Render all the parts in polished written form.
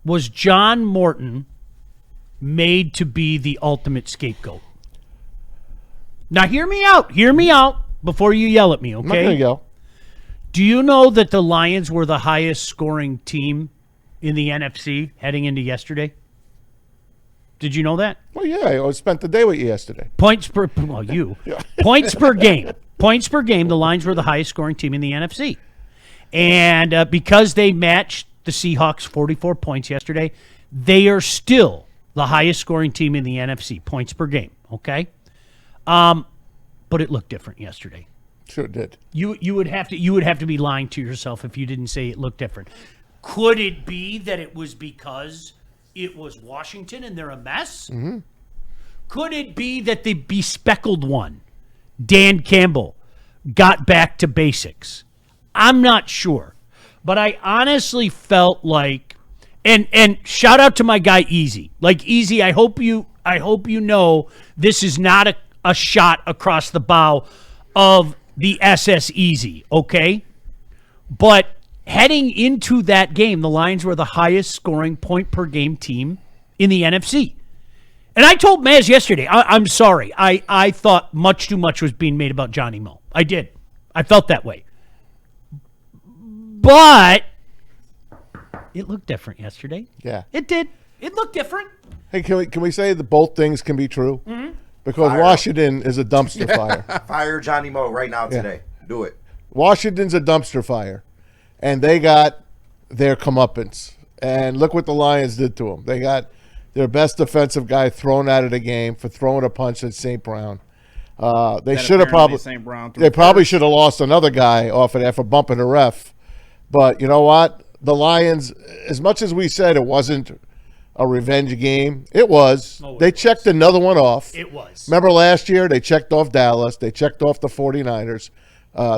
was John Morton made to be the ultimate scapegoat? Now, hear me out. Hear me out before you yell at me, okay? I'm not going to yell. Do you know that the Lions were the highest scoring team in the NFC heading into yesterday? Did you know that? Well, yeah, I spent the day with you yesterday. Points per game. Points per game, the Lions were the highest scoring team in the NFC. And because they matched the Seahawks 44 points yesterday, they are still the highest scoring team in the NFC, points per game, okay? But it looked different yesterday. Sure did. You would have to be lying to yourself if you didn't say it looked different. Could it be that it was because it was Washington and they're a mess? Mm-hmm. Could it be that the bespeckled one, Dan Campbell, got back to basics? I'm not sure. But I honestly felt like, and shout out to my guy Easy. Like, Easy, I hope you know this is not a shot across the bow of the SS Easy, okay? But heading into that game, the Lions were the highest scoring point per game team in the NFC. And I told Maz yesterday, I'm sorry. I thought much too much was being made about Johnny Mo. I did. I felt that way. But it looked different yesterday. Yeah. It did. It looked different. Hey, can we say that both things can be true? Mm-hmm. Because Washington is a dumpster fire. Fire Johnny Mo right now today. Do it. Washington's a dumpster fire. And they got their comeuppance. And look what the Lions did to them. They got their best defensive guy thrown out of the game for throwing a punch at St. Brown. They should have probably should have lost another guy off of that for bumping the ref. But you know what? The Lions, as much as we said it wasn't a revenge game, it was. They checked another one off. It was. Remember last year they checked off Dallas. They checked off the 49ers.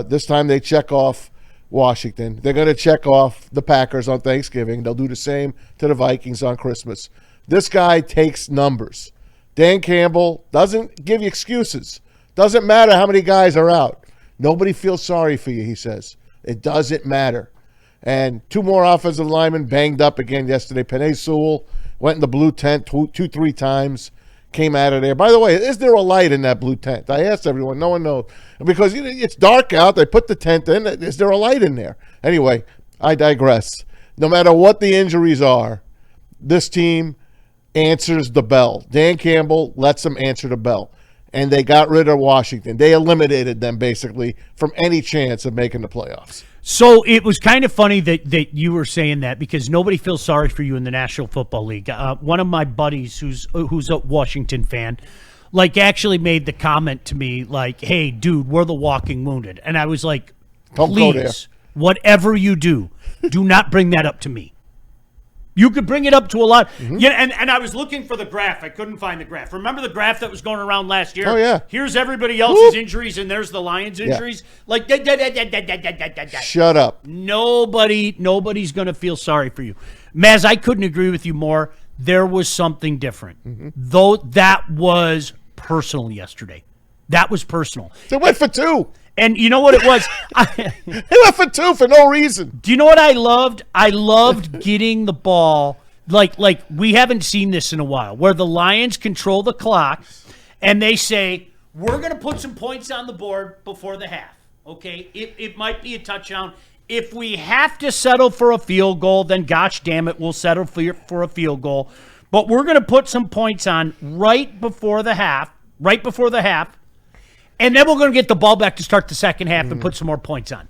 This time they check off Washington. They're going to check off the Packers on Thanksgiving. They'll do the same to the Vikings on Christmas. This guy takes numbers. Dan Campbell doesn't give you excuses. Doesn't matter how many guys are out. Nobody feels sorry for you, he says. It doesn't matter. And two more offensive linemen banged up again yesterday. Penei Sewell went in the blue tent 3 times, came out of there. By the way, is there a light in that blue tent? I asked everyone. No one knows. Because it's dark out. They put the tent in. Is there a light in there? Anyway, I digress. No matter what the injuries are, this team answers the bell. Dan Campbell lets them answer the bell. And they got rid of Washington. They eliminated them, basically, from any chance of making the playoffs. So it was kind of funny that you were saying that because nobody feels sorry for you in the National Football League. One of my buddies who's a Washington fan, like, actually made the comment to me, like, hey, dude, we're the walking wounded. And I was like, please, whatever you do not bring that up to me. You could bring it up to a lot. Mm-hmm. Yeah, and I was looking for the graph. I couldn't find the graph. Remember the graph that was going around last year? Oh, yeah. Here's everybody else's injuries, and there's the Lions' injuries. Yeah. Like, shut up. Nobody's going to feel sorry for you. Maz, I couldn't agree with you more. There was something different. Mm-hmm. Though that was personal yesterday. That was personal. They went for 2. And you know what it was? They went for 2 for no reason. Do you know what I loved? I loved getting the ball. Like we haven't seen this in a while, where the Lions control the clock, and they say, we're going to put some points on the board before the half. Okay? It might be a touchdown. If we have to settle for a field goal, then gosh damn it, we'll settle for a field goal. But we're going to put some points on right before the half. And then we're going to get the ball back to start the second half and put some more points on.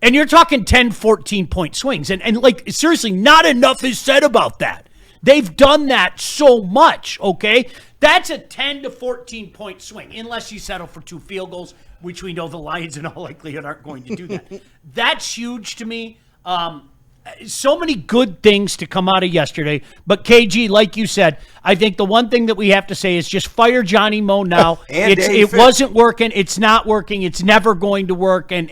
And you're talking 10, 14-point swings. And like, seriously, not enough is said about that. They've done that so much, okay? That's a 10 to 14-point swing, unless you settle for 2 field goals, which we know the Lions in all likelihood aren't going to do that. That's huge to me. So many good things to come out of yesterday. But, KG, like you said, I think the one thing that we have to say is just fire Johnny Mo now. It wasn't working. It's not working. It's never going to work. And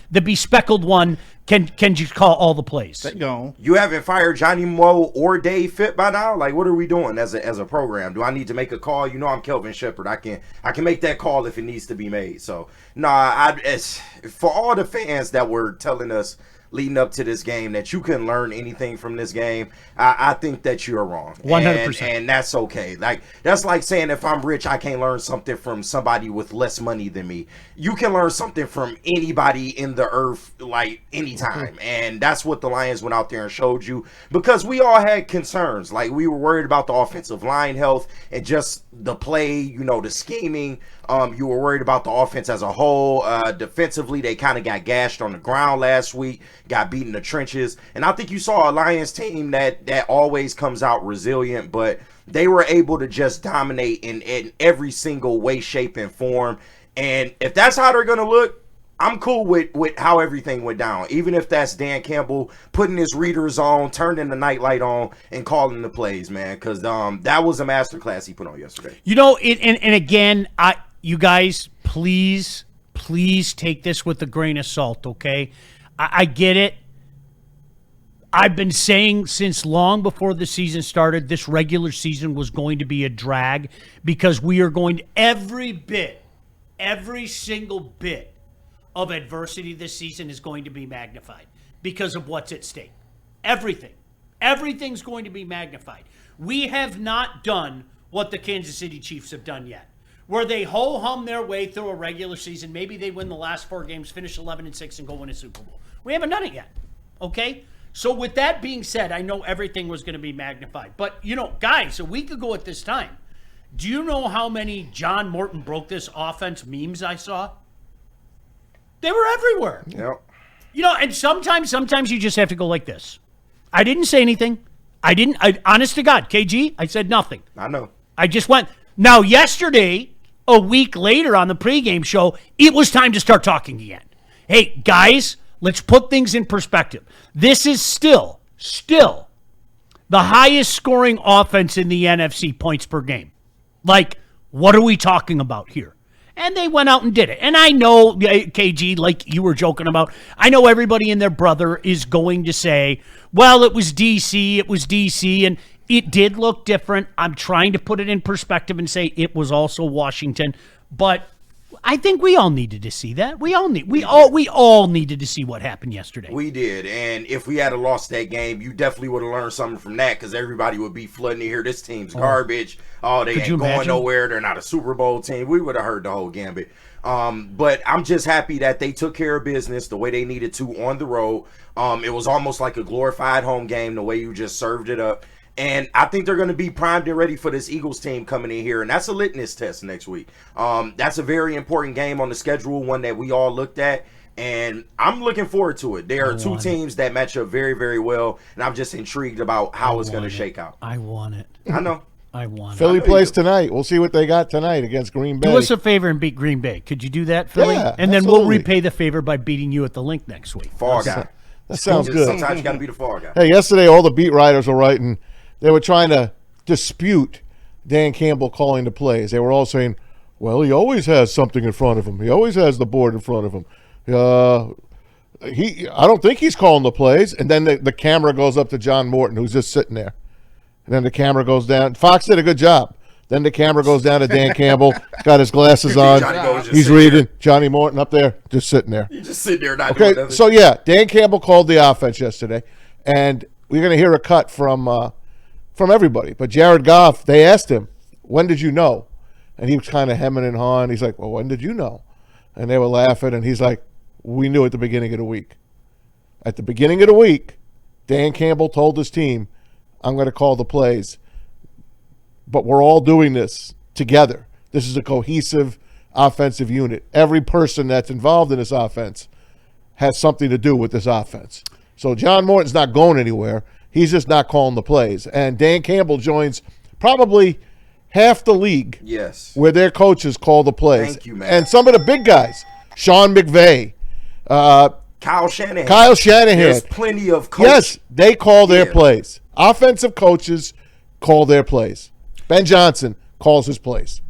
the bespeckled one can just call all the plays. You haven't fired Johnny Mo or Dave Fitt by now? Like, what are we doing as a program? Do I need to make a call? You know I'm Kelvin Shepard. I can make that call if it needs to be made. So, for all the fans that were telling us, leading up to this game that you couldn't learn anything from this game, I think that you're wrong. 100%. And that's okay. Like, that's like saying if I'm rich, I can't learn something from somebody with less money than me. You can learn something from anybody in the earth, like, anytime. And that's what the Lions went out there and showed you, because we all had concerns. Like, we were worried about the offensive line health and just the play, you know, the scheming. You were worried about the offense as a whole. Defensively, they kind of got gashed on the ground last week, got beat in the trenches. And I think you saw a Lions team that always comes out resilient, but they were able to just dominate in every single way, shape, and form. And if that's how they're going to look, I'm cool with how everything went down. Even if that's Dan Campbell putting his readers on, turning the nightlight on, and calling the plays, man. Because that was a masterclass he put on yesterday. You know, and again, you guys, please take this with a grain of salt, okay? I get it. I've been saying since long before the season started, this regular season was going to be a drag because we are going to every single bit of adversity this season is going to be magnified because of what's at stake. Everything's going to be magnified. We have not done what the Kansas City Chiefs have done yet, where they ho-hum their way through a regular season. Maybe they win the last 4 games, finish 11-6, and go win a Super Bowl. We haven't done it yet, okay? So with that being said, I know everything was going to be magnified. But, you know, guys, a week ago at this time, do you know how many John Morton broke this offense memes I saw? They were everywhere. Yep. You know, and sometimes you just have to go like this. I didn't say anything. Honest to God, KG, I said nothing. I know. I just went. Now, yesterday, a week later on the pregame show, it was time to start talking again. Hey, guys, let's put things in perspective. This is still the highest scoring offense in the NFC points per game. Like, what are we talking about here? And they went out and did it. And I know, KG, like you were joking about, I know everybody and their brother is going to say, well, it was DC, and it did look different. I'm trying to put it in perspective and say it was also Washington. But I think we all needed to see that. We all needed to see what happened yesterday. We did, and if we had lost that game, you definitely would have learned something from that, because everybody would be flooding to hear this team's garbage. Oh, they ain't going nowhere. They're not a Super Bowl team. We would have heard the whole gambit. But I'm just happy that they took care of business the way they needed to on the road. It was almost like a glorified home game, the way you just served it up. And I think they're going to be primed and ready for this Eagles team coming in here. And that's a litmus test next week. That's a very important game on the schedule, one that we all looked at. And I'm looking forward to it. There are two teams that match up very, very well. And I'm just intrigued about how it's going to shake out. I want it. I know. I want it. Philly plays tonight. We'll see what they got tonight against Green Bay. Do us a favor and beat Green Bay. Could you do that, Philly? Yeah, and then absolutely. we'll repay the favor by beating you at the link next week. Fall guy. That sounds good. Sometimes you got to be the fall guy. Hey, yesterday all the beat writers were writing. They were trying to dispute Dan Campbell calling the plays. They were all saying, well, he always has something in front of him. He always has the board in front of him. I don't think he's calling the plays. And then the camera goes up to John Morton, who's just sitting there. And then the camera goes down. Fox did a good job. Then the camera goes down to Dan Campbell. Got his glasses on. He's reading. Johnny Morton up there, just sitting there. You just sitting there not doing nothing. So, yeah, Dan Campbell called the offense yesterday. And we're going to hear a cut from everybody. But Jared Goff, they asked him, when did you know? And he was kind of hemming and hawing. He's like, well, when did you know? And they were laughing. And he's like, we knew at the beginning of the week. At the beginning of the week, Dan Campbell told his team, I'm going to call the plays. But we're all doing this together. This is a cohesive offensive unit. Every person that's involved in this offense has something to do with this offense. So John Morton's not going anywhere. He's just not calling the plays. And Dan Campbell joins probably half the league where their coaches call the plays. Thank you, man. And some of the big guys, Sean McVay, Kyle Shanahan. There's plenty of coaches. Yes, they call their plays. Offensive coaches call their plays. Ben Johnson calls his plays.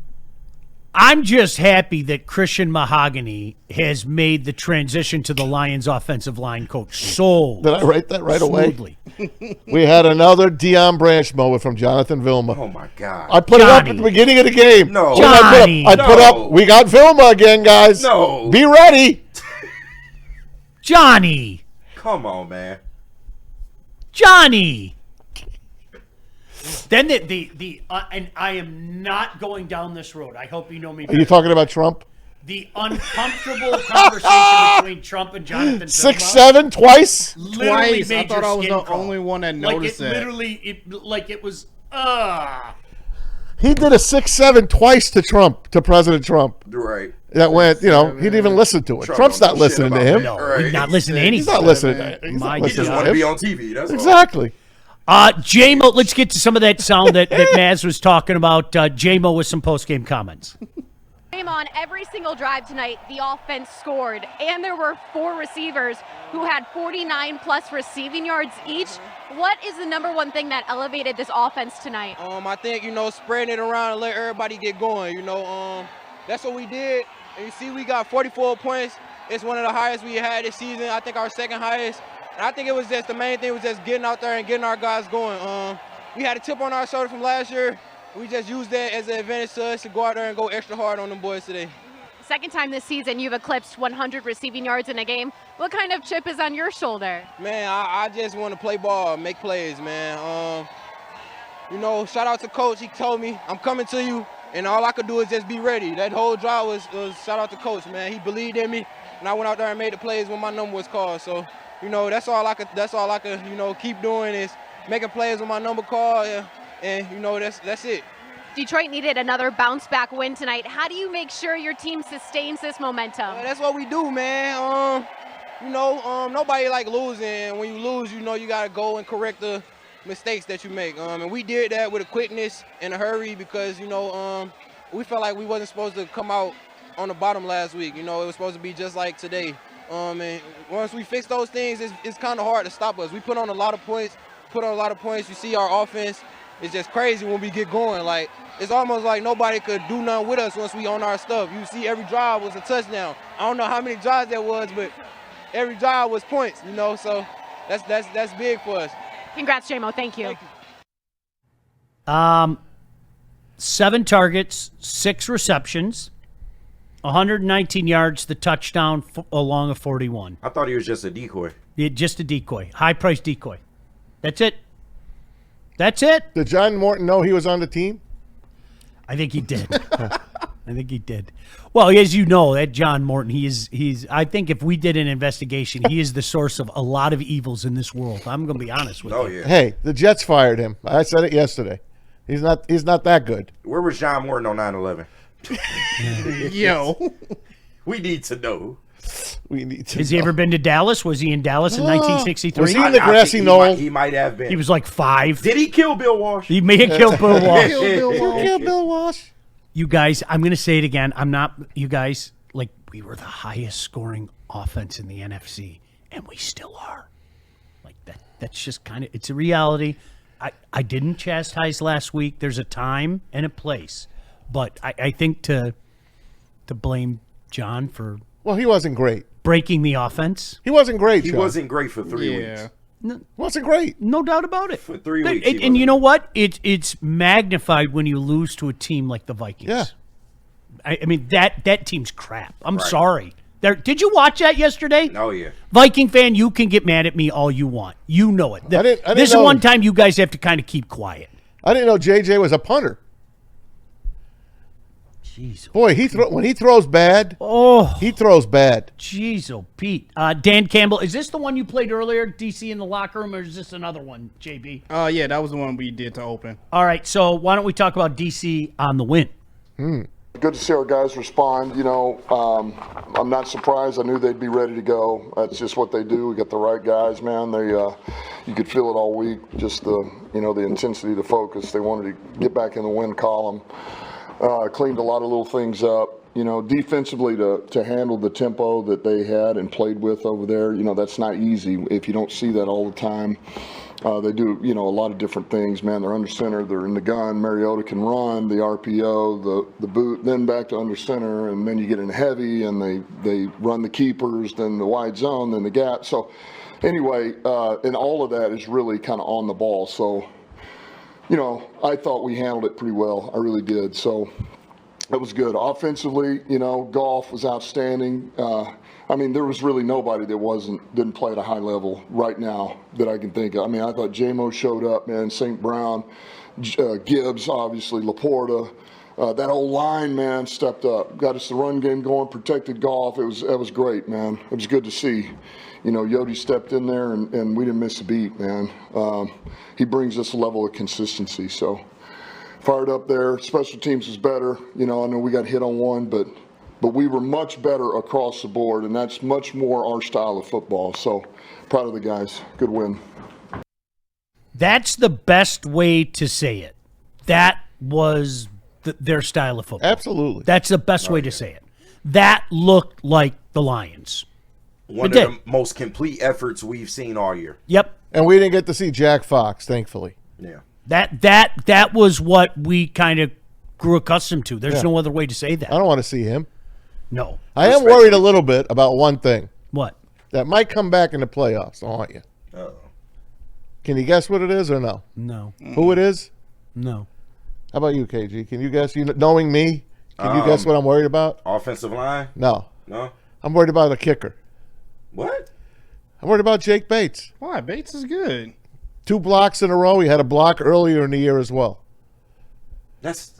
I'm just happy that Christian Mahogany has made the transition to the Lions offensive line coach so Did I write that right smoothly. away? We had another Deion Branch moment from Jonathan Vilma. Oh, my God. I put it up at the beginning of the game. No. Johnny. I put up, we got Vilma again, guys. No. Be ready. Johnny, Come on, man. Johnny. Then and I am not going down this road. I hope you know me. Are you talking about Trump? The uncomfortable conversation between Trump and Jonathan. 6'7" twice. Literally Twice. I thought I was the only one that noticed like it that. literally, it was. He did a 6'7" twice to President Trump. Right. That went, he didn't even listen to it. Trump's not listening to him. No, Right. he's not listening to anything. He's not listening to it. My He just want to be on TV. That's Exactly. J-Mo, let's get to some of that sound that Maz was talking about. J-Mo with some post-game comments. On every single drive tonight, the offense scored, and there were 4 receivers who had 49-plus receiving yards each. What is the number one thing that elevated this offense tonight? I think, spreading it around and let everybody get going. That's what we did. And you see, we got 44 points. It's one of the highest we had this season. I think our second highest. And I think it was just the main thing was just getting out there and getting our guys going. We had a chip on our shoulder from last year. We just used that as an advantage to us to go out there and go extra hard on them boys today. Second time this season you've eclipsed 100 receiving yards in a game. What kind of chip is on your shoulder? Man, I just want to play ball, make plays, man. Shout out to Coach. He told me, I'm coming to you, and all I could do is just be ready. That whole drive was shout out to Coach, man. He believed in me, and I went out there and made the plays when my number was called. So, that's all I could keep doing is making plays when my number called. And that's it. Detroit needed another bounce-back win tonight. How do you make sure your team sustains this momentum? That's what we do, man. Nobody like losing. When you lose, you got to go and correct the mistakes that you make. And we did that with a quickness and a hurry because, we felt like we wasn't supposed to come out on the bottom last week. It was supposed to be just like today. And once we fix those things, it's kind of hard to stop us. We put on a lot of points. You see our offense. It's just crazy when we get going. Like, it's almost like nobody could do nothing with us once we own our stuff. You see every drive was a touchdown. I don't know how many drives that was, but every drive was points, so that's big for us. Congrats, J-Mo. Thank you. 7 targets, 6 receptions, 119 yards, the touchdown along a 41. I thought he was just a decoy. Just a decoy, high-priced decoy. That's it. That's it. Did John Morton know he was on the team? I think he did. Well, as you know, that John Morton, he's. I think if we did an investigation, he is the source of a lot of evils in this world. I'm going to be honest with you. Yeah. Hey, the Jets fired him. I said it yesterday. He's not that good. Where was John Morton on 9/11? Yo. We need to know. Has he ever been to Dallas? Was he in Dallas in 1963? Was he in the grassy knoll? He might have been. He was like 5. Did he kill Bill Walsh? He may have killed Bill Walsh. Kill Bill Walsh. You guys, I'm going to say it again. You guys, we were the highest scoring offense in the NFC, and we still are. Like that. That's just kind of, it's a reality. I didn't chastise last week. There's a time and a place. But I think to blame John for Well, he wasn't great. breaking the offense, He wasn't great, He Sean. wasn't great for 3 weeks. Wasn't great. no doubt about it. For 3 weeks. he And you wasn't. know what? It's magnified when you lose to a team like the Vikings. Yeah. I mean, that team's crap. I'm Right. sorry. Did you watch that yesterday? Oh, yeah. Viking fan, you can get mad at me all you want. You know it. I didn't This is know- one time you guys have to kind of keep quiet. I didn't know JJ was a punter. Jeez. Boy, when he throws bad, Oh, he throws bad. jeez, oh, Pete. Dan Campbell, is this the one you played earlier, DC, in the locker room, or is this another one, JB? Yeah, that was the one we did to open. All right, so why don't we talk about DC on the win? Good to see our guys respond. I'm not surprised. I knew they'd be ready to go. That's just what they do. We got the right guys, man. They, you could feel it all week. Just the intensity, the focus. They wanted to get back in the win column. Cleaned a lot of little things up. Defensively to handle the tempo that they had and played with over there. That's not easy if you don't see that all the time. They do, a lot of different things, man. They're under center, they're in the gun. Mariota can run, the RPO, the boot, then back to under center, and then you get in heavy, and they run the keepers, then the wide zone, then the gap. So anyway, and all of that is really kind of on the ball. So, I thought we handled it pretty well. I really did. So, It was good. Offensively, Goff was outstanding. I mean, there was really nobody that didn't play at a high level right now that I can think of. I mean, I thought J-Mo showed up, man. St. Brown, Gibbs, obviously, Laporta. That whole line, man, stepped up. Got us the run game going, protected Goff. That was great, man. It was good to see. Yodi stepped in there, and we didn't miss a beat, man. He brings us a level of consistency, so fired up there. Special teams was better. I know we got hit on one, but we were much better across the board, and that's much more our style of football. So proud of the guys. Good win. That's the best way to say it. That was their style of football. Absolutely. That's the best way to say it. That looked like the Lions. One of the most complete efforts we've seen all year. Yep. And we didn't get to see Jack Fox, thankfully. Yeah. That was what we kind of grew accustomed to. There's no other way to say that. I don't want to see him. No. I am worried a little bit about one thing. What? That might come back in the playoffs, aren't you? Uh-oh. Can you guess what it is or no? No. Who it is? No. How about you, KG? Can you guess? Knowing me, can you guess what I'm worried about? Offensive line? No. No? I'm worried about a kicker. What? I'm worried about Jake Bates. Why? Bates is good. 2 blocks in a row. He had a block earlier in the year as well. That's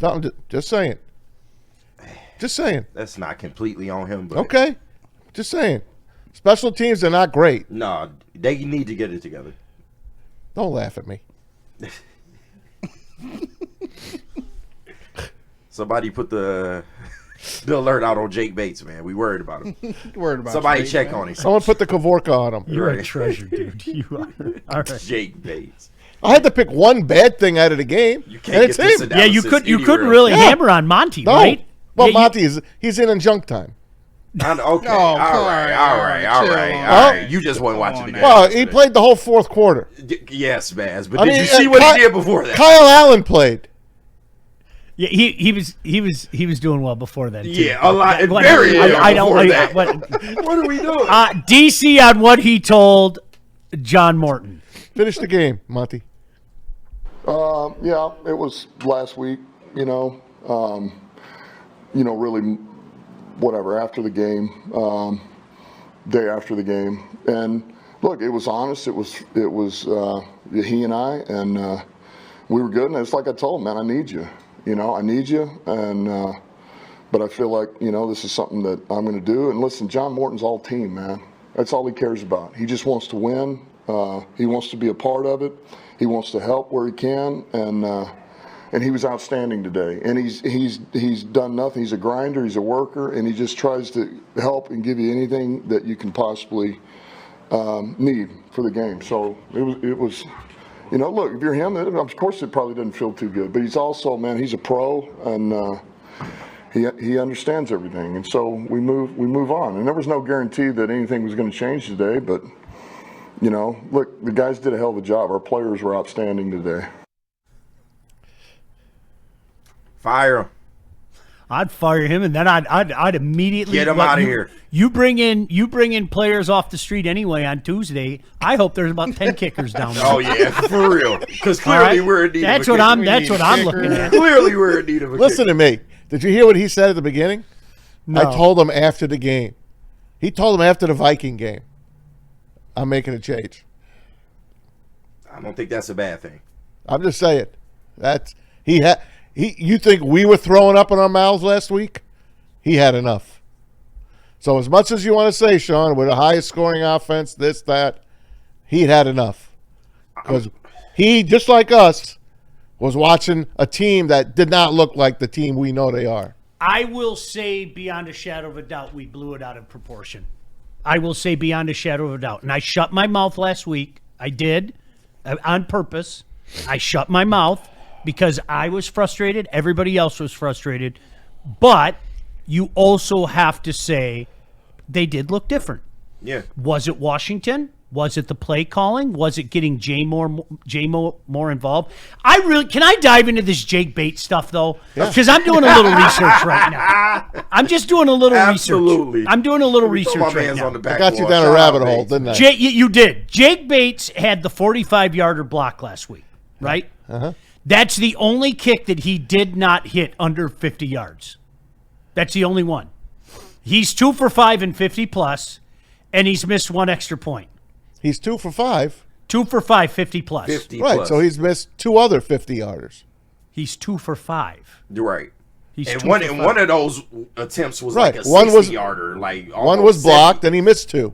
No, I'm just saying. Just saying. that's not completely on him, but Okay. Just saying. Special teams are not great. no, they need to get it together. Don't laugh at me. Somebody put the alert out on Jake Bates, man. We worried about him. Worried about Somebody Jake, check man. on him. Someone put the Kavorka on him. You're a Right. treasure, dude. You are. All right. Jake Bates. I had to pick one bad thing out of the game. You and can't it's get this him. Yeah, you analysis couldn't anywhere really else. hammer on Monty, No. right? Well, Yeah, you- Monty he's in junk time. Okay, Oh, all right. You just weren't watching the game. Well, he yesterday. played the whole fourth quarter. Yes, Baz. But I did mean, you see what Ky- he did before that? Kyle Allen played. Yeah, he was doing well before then. Too. Yeah, a lot. Whatever. Very well I don't. before that. What What are we doing? DC on what he told John Morton. Finish the game, Monty. Yeah, it was last week, really whatever, after the game, day after the game. And look, it was honest. It was he and I, and we were good. And it's like I told him, man, I need you. I need you. And, but I feel like, this is something that I'm going to do. And listen, John Morton's all team, man. That's all he cares about. He just wants to win. He wants to be a part of it. He wants to help where he can, and he was outstanding today. And he's done nothing. He's a grinder. He's a worker, and he just tries to help and give you anything that you can possibly need for the game. So it was. Look, if you're him, of course it probably doesn't feel too good. But he's also, man, he's a pro, and he understands everything. And so we move on. And there was no guarantee that anything was going to change today, but. Look, the guys did a hell of a job. Our players were outstanding today. Fire him. I'd fire him, and then I'd immediately Get him let outta you- here. You bring in players off the street anyway on Tuesday. I hope there's about 10 kickers down there. Oh yeah, for real. Because All clearly right? we're in need That's of a what I'm. kicker. That's what I'm looking at. Clearly we're in need of a Listen to me. Did you hear what he said at the beginning? No. I told him after the game. He told him after the Viking game. I'm making a change. I don't think that's a bad thing. I'm just saying. You think we were throwing up in our mouths last week? He had enough. So as much as you want to say, Sean, we're the highest scoring offense, this, that, he'd had enough. Because he, just like us, was watching a team that did not look like the team we know they are. I will say beyond a shadow of a doubt, we blew it out of proportion. I will say beyond a shadow of a doubt. And I shut my mouth last week. I did on purpose. I shut my mouth because I was frustrated. Everybody else was frustrated. But you also have to say they did look different. Yeah. Was it Washington? Was it the play calling? Was it getting J-Mo more involved? Can I dive into this Jake Bates stuff, though? Because I'm doing a little research right now. I'm just doing a little Absolutely. research. I'm doing a little Let me throw research my right hands now. on the back I got you wall. down a Shout rabbit out hole, Bates. didn't I? You did. Jake Bates had the 45-yarder block last week. right? That's the only kick that he did not hit under 50 yards. That's the only one. He's 2 for 5 in 50 plus, and he's missed 1 extra point. He's 2 for 5. 2 for 5, 50 plus. 50 Right, plus. so he's missed 2 other 50-yarders. He's 2 for 5. You're right. He's And 2 one, for and 5. one of those attempts was Right. like a One was- 60-yarder. Like One was blocked, and he missed 2.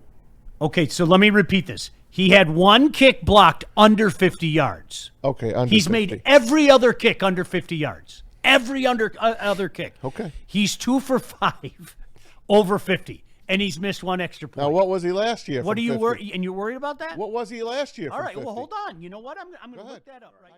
Okay, so let me repeat this. He had 1 kick blocked under 50 yards. Okay, under He's 50. made every other kick under 50 yards. Every other kick. Okay. He's 2 for 5 over 50, and he's missed 1 extra point. Now, what was he last year? What from are you 50? worried? And you're worried about that? What was he last year? All from right. 50? Well, hold on. You know what? I'm going to ahead. look that up right